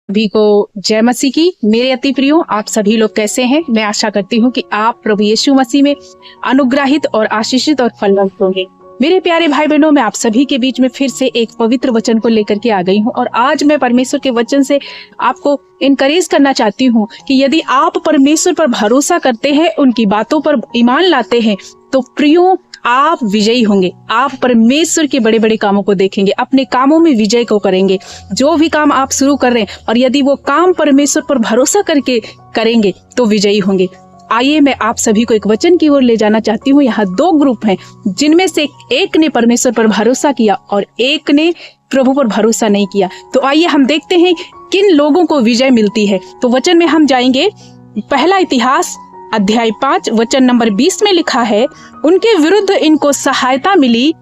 सभी को जय मसीह की। मेरे अति प्रियो, आप सभी लोग कैसे हैं? मैं आशा करती हूँ कि आप प्रभु यीशु मसीह में अनुग्रहित और आशीषित और फलवंत होंगे। मेरे प्यारे भाई बहनों, मैं आप सभी के बीच में फिर से एक पवित्र वचन को लेकर के आ गई हूँ और आज मैं परमेश्वर के वचन से आपको इनकरेज करना चाहती हूँ कि यदि आप परमेश्वर पर भरोसा करते हैं, उनकी बातों पर ईमान लाते हैं, तो प्रियो आप विजयी होंगे। आप परमेश्वर के बड़े बड़े कामों को देखेंगे, अपने कामों में विजय को करेंगे। जो भी काम आप शुरू कर रहे हैं और यदि वो काम परमेश्वर पर भरोसा करके करेंगे तो विजयी होंगे। आइए मैं आप सभी को एक वचन की ओर ले जाना चाहती हूँ। यहाँ दो ग्रुप हैं, जिनमें से एक ने परमेश्वर पर भरोसा किया और एक ने प्रभु पर भरोसा नहीं किया। तो आइए हम देखते हैं किन लोगों को विजय मिलती है। तो वचन में हम जाएंगे। पहला इतिहास अध्याय 5 वचन नंबर 20 में लिखा है, उनके विरुद्ध इनको सहायता मिली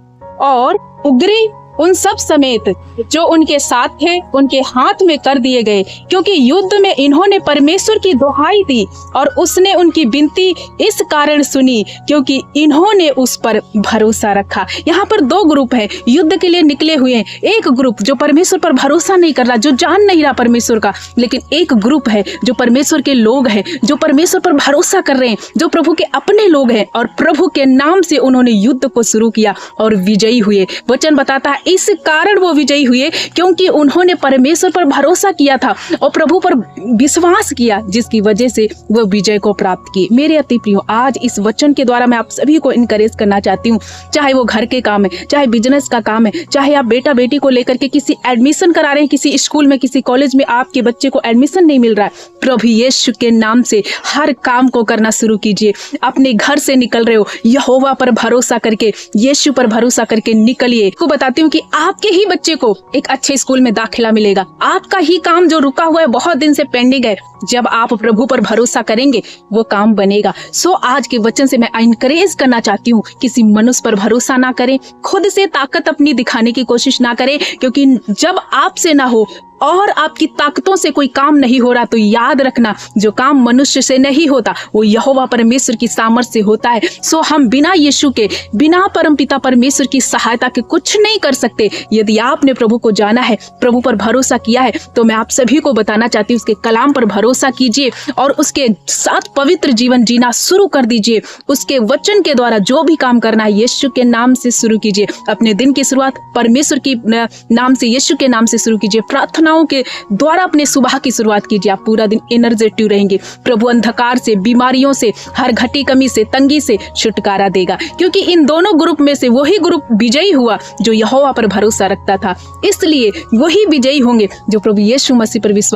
और उग्री उन सब समेत जो उनके साथ थे उनके हाथ में कर दिए गए, क्योंकि युद्ध में इन्होंने परमेश्वर की दुहाई दी और उसने उनकी विनती इस कारण सुनी क्योंकि इन्होंने उस पर भरोसा रखा। यहाँ पर दो ग्रुप हैं, युद्ध के लिए निकले हुए हैं। एक ग्रुप जो परमेश्वर पर भरोसा नहीं कर रहा, जो जान नहीं रहा परमेश्वर का, लेकिन एक ग्रुप है जो परमेश्वर के लोग हैं, जो परमेश्वर पर भरोसा कर रहे हैं, जो प्रभु के अपने लोग हैं और प्रभु के नाम से उन्होंने युद्ध को शुरू किया और विजयी हुए। वचन बताता है इस कारण वो विजयी हुए क्योंकि उन्होंने परमेश्वर पर भरोसा किया था और प्रभु पर विश्वास किया, जिसकी वजह से वो विजय को प्राप्त किए। मेरे अति प्रियो, आज इस वचन के द्वारा मैं आप सभी को इनकरेज करना चाहती हूँ, चाहे वो घर के काम है, चाहे बिजनेस का काम है, चाहे आप बेटा बेटी को लेकर के किसी एडमिशन करा रहे हैं, किसी स्कूल में, किसी कॉलेज में आपके बच्चे को एडमिशन नहीं मिल रहा है, प्रभु यीशु के नाम से हर काम को करना शुरू कीजिए। अपने घर से निकल रहे हो, यहोवा पर भरोसा करके, यीशु पर भरोसा करके निकलिए। को बताती हूँ कि आपके ही बच्चे को एक अच्छे स्कूल में दाखिला मिलेगा। आपका ही काम जो रुका हुआ है, बहुत दिन से पेंडिंग है, जब आप प्रभु पर भरोसा करेंगे वो काम बनेगा। सो आज के वचन से मैं इनकरेज करना चाहती हूँ, किसी मनुष्य पर भरोसा ना करें, खुद से ताकत अपनी दिखाने की कोशिश ना करें, क्योंकि जब आपसे ना हो और आपकी ताकतों से कोई काम नहीं हो रहा, तो याद रखना जो काम मनुष्य से नहीं होता वो यहोवा परमेश्वर की सामर्थ से होता है। सो हम बिना यीशु के, बिना परमपिता परमेश्वर की सहायता के कुछ नहीं कर सकते। यदि आपने प्रभु को जाना है, प्रभु पर भरोसा किया है, तो मैं आप सभी को बताना चाहती हूँ, उसके कलाम पर भरोसा कीजिए और उसके साथ पवित्र जीवन जीना शुरू कर दीजिए। उसके वचन के द्वारा जो भी काम करना है यीशु के नाम से शुरू कीजिए। अपने दिन की शुरुआत परमेश्वर की नाम से, यीशु के नाम से शुरू कीजिए। प्रार्थनाओं के द्वारा अपने सुबह की शुरुआत कीजिए। आप पूरा दिन एनर्जेटिव रहेंगे। प्रभु अंधकार से, बीमारियों से, हर घटी कमी से, तंगी से छुटकारा देगा, क्योंकि इन दोनों ग्रुप में से वही ग्रुप विजयी हुआ जो यहोवा पर भरोसा रखता था। इसलिए वही विजयी होंगे जो प्रभु यीशु मसीह पर विश्वास